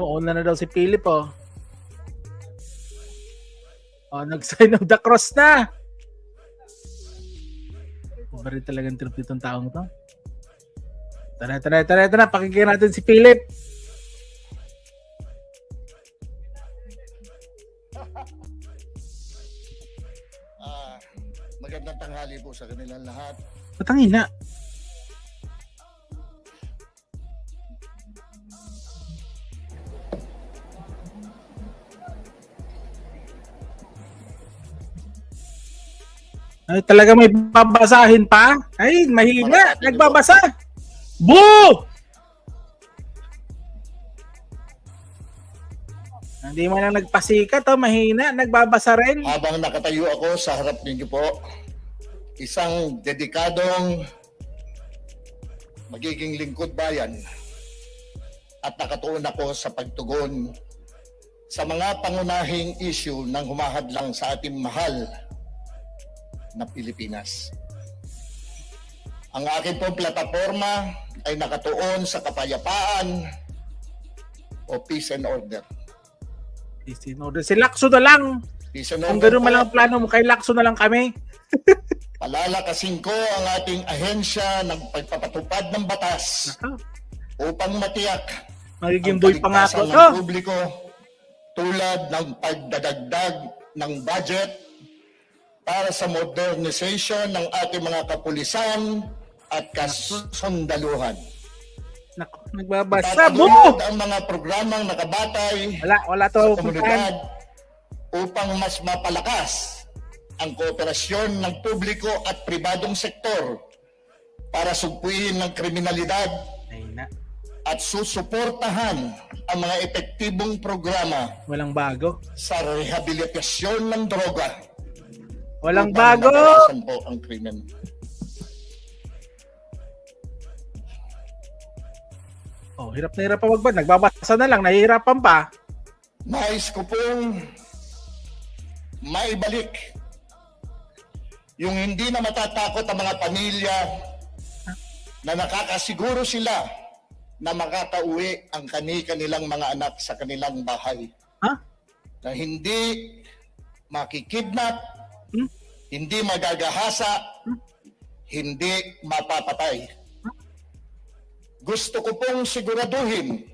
Una na daw si Philip, oh. Oh, nag-sign of the cross na. Iba rin talagang trip itong taong to. Tara. Pakinggan natin si Philip. Magandang tanghali po sa kanilang lahat. Patangin na. Ay, talaga may babasahin pa? Ay, mahina. Nagbabasa. Boo! Hindi mo lang nagpasikat, oh, mahina. Nagbabasa rin. Habang nakatayo ako sa harap ninyo po, isang dedikadong magiging lingkod bayan at nakatuon ako sa pagtugon sa mga pangunahing issue ng humahadlang sa ating mahal na Pilipinas. Ang aking pong plataforma ay nakatuon sa kapayapaan o peace and order. Peace and order. Si Lacson na lang. Peace and Kung order gano'n man lang ang plano mo, kay Lacson na lang kami. Palalakasin ko ang ating ahensya ng pagpapatupad ng batas upang matiyak Magiging ang boy pangako kaligtasan to. ng publiko tulad ng pagdadagdag ng budget para sa modernization ng ating mga kapulisan at kasundaluhan. Naku, nagbabasa. Itataguyod Boo! ang mga programang nakabatay Wala sa to. komunidad upang mas mapalakas ang kooperasyon ng publiko at pribadong sektor para sugpuin ng kriminalidad Ay na. at susuportahan ang mga epektibong programa Walang bago. sa rehabilitasyon ng droga. Walang upang bago. mabawasan po ang krimen. Oh, hirap na hirap pa magbad. Nagbabasa na lang. Nahihirapan pa. Nais ko pong maibalik yung hindi na matatakot ang mga pamilya na nakakasiguro sila na makakauwi ang kanilang mga anak sa kanilang bahay. Ha? Na hindi makikidnap, Hmm? hindi magagahasa, hindi mapapatay. Gusto ko pong siguraduhin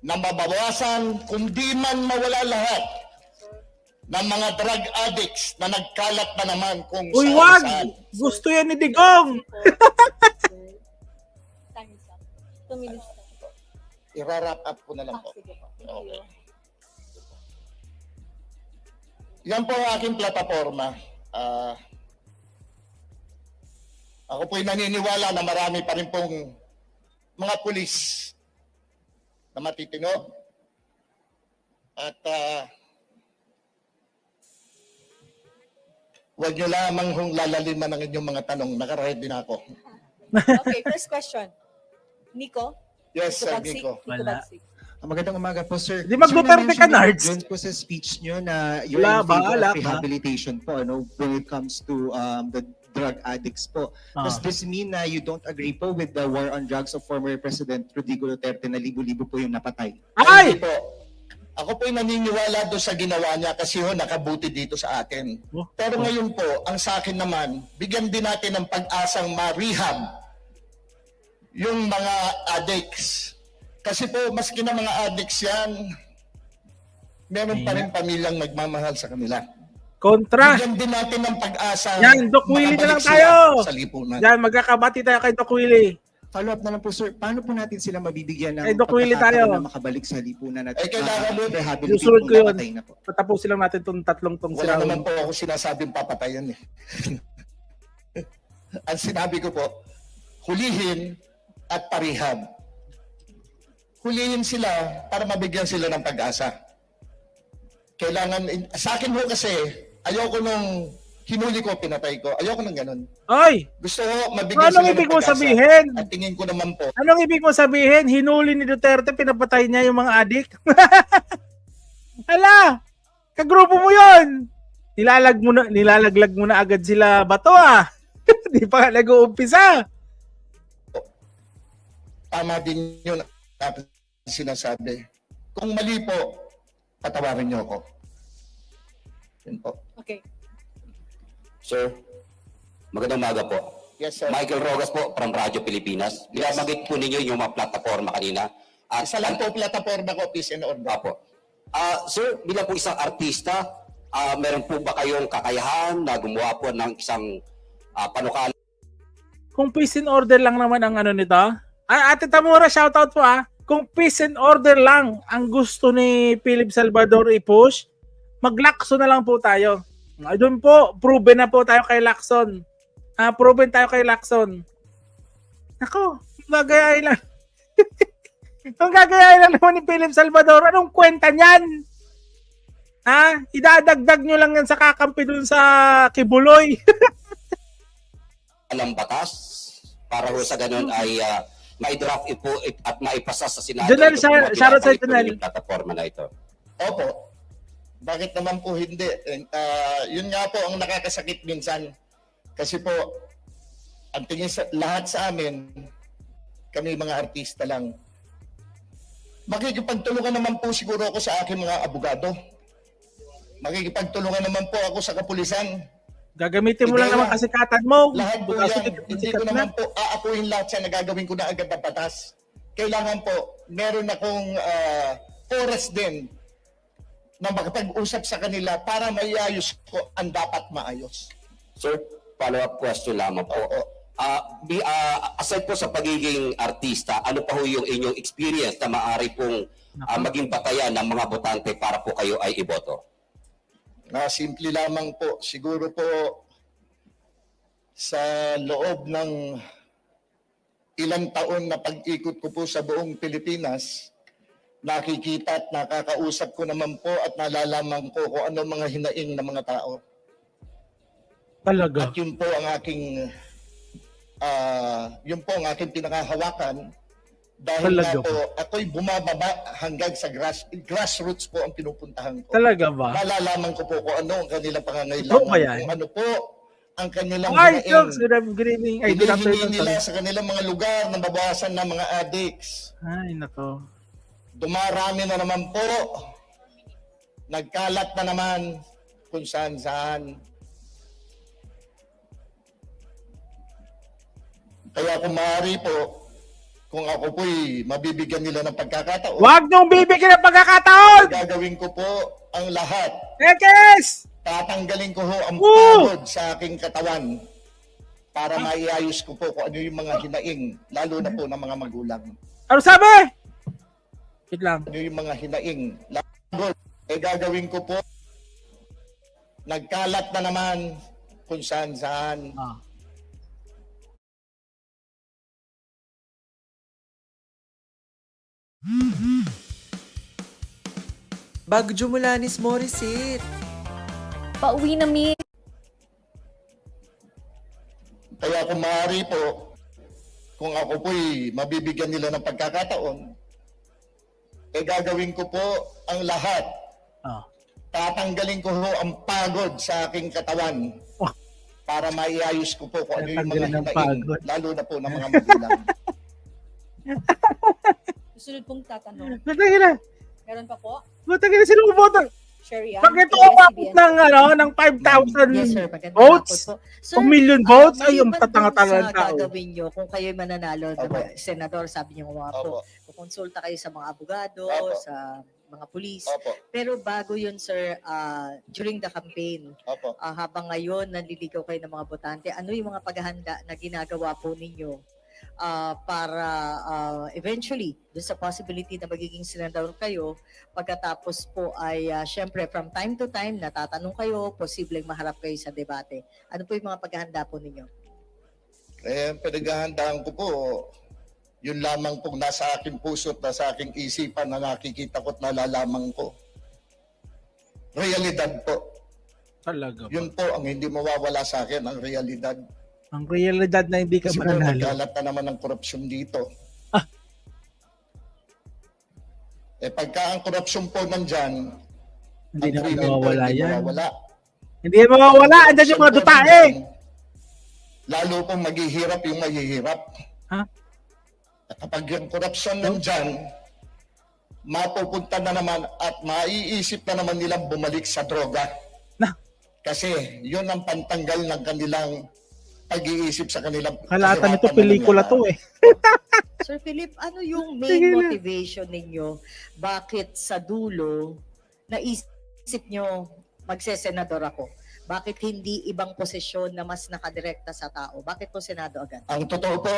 na mabawasan kung di man mawala lahat ng mga drug addicts na nagkalat na naman kung Uy, wag! saan. Gusto yan ni Digong! Time's up. 2 minutes na. I-wrap up ko na lang po. Sige po. Thank Okay. you. Yan po ang aking plataforma. Ako po'y naniniwala na marami pa rin pong mga pulis na matitino. At huwag nyo lamang hong lalaliman ng inyong mga tanong. Nakaready na ako. Okay, first question. Nico? Yes, Sir Bagsik? Nico. Wala. Bagsik. Magandang umaga po, sir. Di mag-Duterte ka, Nards? Doon po sa speech nyo na you're Wala in ba? favor Wala of ba? rehabilitation po, ano, when it comes to the drug addicts po. Does this mean na you don't agree po with the war on drugs of former President Rodrigo Duterte na libo-libo po yung napatay? Ay! Hindi po. Ako po'y naniniwala doon sa ginawa niya kasi ho nakabuti dito sa atin. Oh. Pero ngayon po, ang sa akin naman, bigyan din natin ng pag-asang ma-rehab yung mga addicts. Kasi po, maski na mga addicts yan, meron pa rin pamilyang nagmamahal sa kanila. Kontra! Bigyan din natin ng pag-asa. Yan, Doc Willie na lang makabalik sila tayo! sa lipunan. Yan, magkakabati tayo kay Doc Willie. Follow-up na lang po, sir. Paano po natin sila mabibigyan ng Ay, Doc Willie pagkakataon tayo. na makabalik sa lipunan at kailangan mo- rehabilitate Susunod kung ko yun. napatay na po? Patapusin lang natin itong tatlong tong Wala sila. naman po ako sinasabing papatayan eh. Ang sinabi ko po, hulihin at parihab. Hulihin sila para mabigyan sila ng pag-asa. Kailangan, sa akin ho kasi, ayoko nung hinuli ko, pinatay ko. Ayoko nang ganun. Ay! Gusto ko mabigyan Anong sila ng ibig mo pag-asa. sabihin? At tingin ko naman po, Anong ibig mo sabihin? Hinuli ni Duterte, pinapatay niya yung mga adik? Hala! Kagrupo mo yun! Nilalaglag mo na agad sila bato ah! Di pa nga nag-uumpisa! tama din yun at sinasabi. Kung mali po, patawarin niyo ako. Yun po. Okay. Sir, magandang umaga po. Yes, sir. Michael Rogas po from Radyo Pilipinas. Binabanggit po ninyo yung mga plataforma kanina. At Isa lang po plataforma ko, peace and order. Apo. Sir, bilang po isang artista, meron po ba kayong kakayahan na gumawa po ng isang panukala Kung peace and order lang naman ang ano nito. Ate Tamura, shoutout po Kung peace and order lang ang gusto ni Philip Salvador i-push, mag-Lacson na lang po tayo. Doon po, proven na po tayo kay Lacson. Proven tayo kay Lacson. Ako, gagayain lang. Kung gagayain lang naman ni Philip Salvador, anong kwenta niyan? Idadagdag nyo lang yan sa kakampi dun sa Kibuloy. ng batas para ho sa ganun ay ma-draft po at maipasa sa Senado. Jonel, Ito po mga shoutout sa pinapalik po Jonel. yung plataforma na ito. Opo. Bakit naman po hindi? Yun nga po ang nakakasakit minsan. Kasi po, ang tingin sa lahat sa amin, kami mga artista lang. Makikipagtulungan naman po siguro ako sa aking mga abogado. Makikipagtulungan naman po ako sa kapulisan. Gagamitin mo lang Hindi naman na. kasikat mo. Lahat po Kasi yan. Hindi ko naman po aakuin lahat siya na gagawin ko na agad na batas. Kailangan po, meron akong oras din na makapag-usap sa kanila para maiayos ko ang dapat maayos. Sir, follow-up question lamang po. Oo. Aside po sa pagiging artista, ano pa ho yung inyong experience na maaari pong maging batayan ng mga botante para po kayo ay iboto? Simple lamang po. Siguro po sa loob ng ilang taon na pag-ikot ko po sa buong Pilipinas, nakikita at nakakausap ko naman po at nalalaman ko kung ano mga hinaing ng mga tao. Talaga. At yun po ang aking pinakahawakan dahil Talaga nga po ako'y bumababa hanggang sa grassroots po ang pinupuntahan ko. Talaga ba? Nalalaman ko po kung ano ang kanilang Oo ba pangangailangan, yan? kung ano po ang kanilang Hi, hinaing. Jokes. Good evening. Ay, good afternoon. Hinihingi nila Sorry. sa kanilang mga lugar na mabawasan ng mga addicts. Ay, nako. Dumarami na naman po. Nagkalat na naman kung saan-saan. Kaya kung maaari po, kung ako po'y mabibigyan nila ng pagkakataon, Huwag niyong bibigyan ng pagkakataon! gagawin ko po ang lahat. Ekes! Tatanggalin ko ho ang Woo! pagod sa aking katawan para maiayos ko po kung ano yung mga hinaing, lalo na po ng mga magulang. Ano sabi? Wait lang. Ano yung mga hinaing, pagod, gagawin ko po. Nagkalat na naman kung saan-saan. Bagyo mula ni Morissette. Pauwi na mi. Kaya kung maaari po, kung ako po'y mabibigyan nila ng pagkakataon, gagawin ko po ang lahat. Tatanggalin ko ho ang pagod sa aking katawan para maiayos ko po kung ano yung mga Tatanggalin ang hinaing, pagod. lalo na po ng mga magulang. Susunod pong tatanong. Matagin na. Meron pa po? Matagin na sino bumoto. Sherry Ann, Pag ito ABS-CBN. umabot ng 5,000 Yes, sir. Magandang votes, hapon po. Sir, 2 million votes, ay yung maliban tatanga-tanga dun ng sa tao. gagawin nyo, kung kayo'y mananalo, Opo. senador, sabi niyo nga po, Opo, kukonsulta kayo sa mga abogado, Opo. sa mga pulis. opo, Pero bago yun, sir, during the campaign, opo. habang ngayon nanliligaw kayo ng mga botante, ano yung mga paghahanda na ginagawa po ninyo para eventually, doon sa possibility na magiging senador kayo, pagkatapos po ay syempre from time to time natatanong kayo, posibleng maharap kayo sa debate. Ano po yung mga paghahanda po ninyo? Pinaghahandaan ko po, yun lamang pong nasa aking puso at nasa aking isipan na nakikita ko at nalalaman ko. Realidad po. Talaga ba? Yun po ang hindi mawawala sa akin, ang realidad. Ang realidad na hindi ka Kasi po, mananalo. nagkalat na naman ng korupsyon dito. Pagka ang korupsyon po nandyan, Hindi ang na krimen po mawawala hindi yan. mawawala. Hindi na mawawala. Andyan yung mga Korupsyon po dutae. nandyan, lalo pong maghihirap yung mahihirap. Ha? At kapag yung korupsyon nandyan, mapupunta na naman at maiisip na naman nilang bumalik sa droga. Na. Kasi yun ang pantanggal ng kanilang pag-iisip sa kanilang Kalata nito, kahirapan na pelikula to nangyayari. Sir Philip, ano yung Sige main na. motivation ninyo? Bakit sa dulo naisip nyo magsesenador ako? Bakit hindi ibang posisyon na mas nakadirekta sa tao? Bakit po Senado agad? Ang totoo po,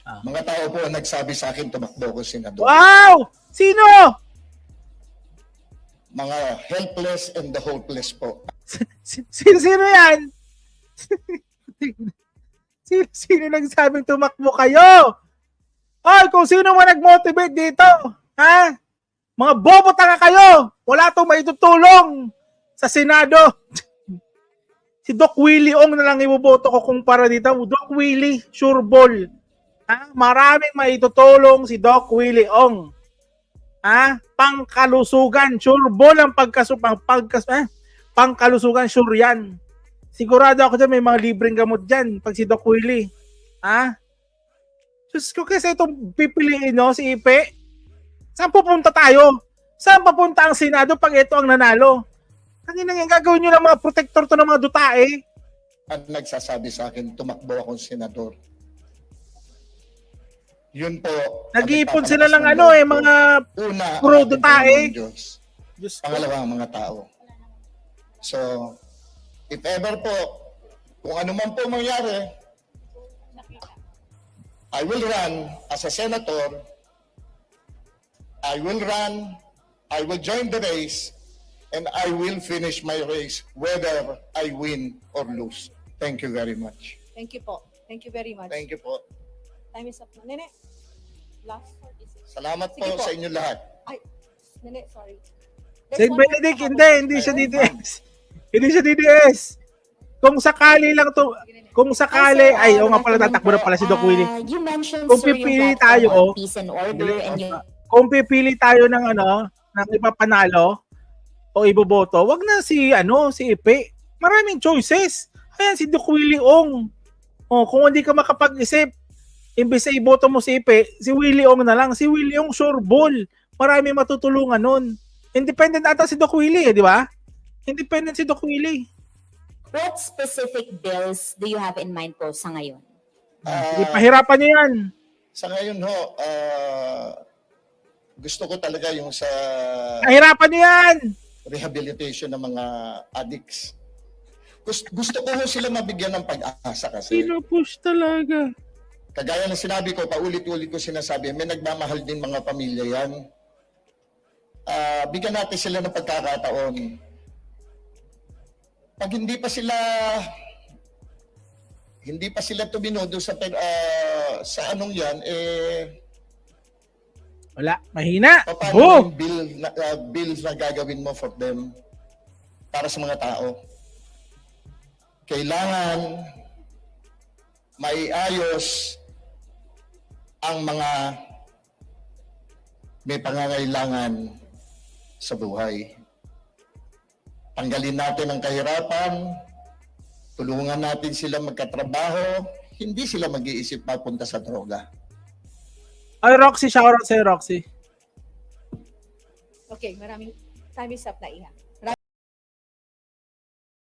Ah. mga tao po ang nagsabi sa akin tumakbo ko senador. Wow! Sino? Mga helpless and the hopeless po. Sino yan? Sino nagsabing tumakbo kayo? Ay, kung sino man nag-motivate dito, ha? Mga bobo tanga kayo! Wala itong maitutulong sa Senado. Si Doc Willie Ong na lang iboboto ko kung para dito. Doc Willie, sure ball. Ha? Maraming maitutulong si Doc Willie Ong. Ha? Pangkalusugan, sure ball ang pangkalusugan, sure yan. Sigurado ako dyan, may mga libreng gamot dyan pag si Doc Willie. Ha? Diyos ko, kasi itong pipiliin nyo, si Ipe, saan pupunta tayo? Saan papunta ang Senado pag ito ang nanalo? Kanina nga gagawin nyo ng mga protector to ng mga dutae. At nagsasabi sa akin, tumakbo akong senador. Yun po. ang Nag-iipon nagpapalakas sila ng ng ano loob ko. mga Una, ang puro ating dutae. Panginoong Diyos. Diyos ko. Pangalawa, ang mga tao. So, if ever po, kung ano man po mangyari, I will run as a senator. I will run, I will join the race, and I will finish my race whether I win or lose. Thank you very much. Thank you po. Thank you very much. Thank you po. Time is up na. Nene, last word is it? Salamat po Sige po. sa inyo lahat. Ay, Nene, sorry. Si Benedict, hindi siya DDS. Hindi siya DDS. Kung sakali lang to, kung sakali, ay, o nga pala, tatakbo na pala si Doc Willie. You mentioned, Kung sir, yung pipili platform tayo, on peace and order and yung Kung pipili tayo ng ano, ng ipapanalo o iboboto, wag na si Ipe. Maraming choices. Ayan si Doc Willie Ong. Oh, kung hindi ka makapag-isip, imbes na iboto mo si Ipe, si Willie Ong na lang. Si Willie Ong sure ball. Maraming matutulungan nun. Independent ata si Doc Willie, di ba? Independent si Doc Willie. what specific bills do you have in mind po sa ngayon? Hindi pahirapan niyo yan. Sa ngayon ho, gusto ko talaga yung sa Pahirapan niyo yan. rehabilitation ng mga addicts. Gusto ko ho sila mabigyan ng pag-asa kasi Pinupush talaga. kagaya ng sinabi ko, paulit-ulit ko sinasabi, may nagmamahal din mga pamilya yan. Bigyan natin sila ng pagkakataon. Pag hindi pa sila tuminodo sa anong yan, Wala. Mahina. paano Oh! yung bills na gagawin mo for them para sa mga tao? Kailangan maiayos ang mga may pangangailangan sa buhay. Tanggalin natin ang kahirapan, tulungan natin sila magkatrabaho, hindi sila mag-iisip papunta sa droga. Ay, Roxy, shoutout sa'yo, Roxy. Okay, maraming time is up na, Iha.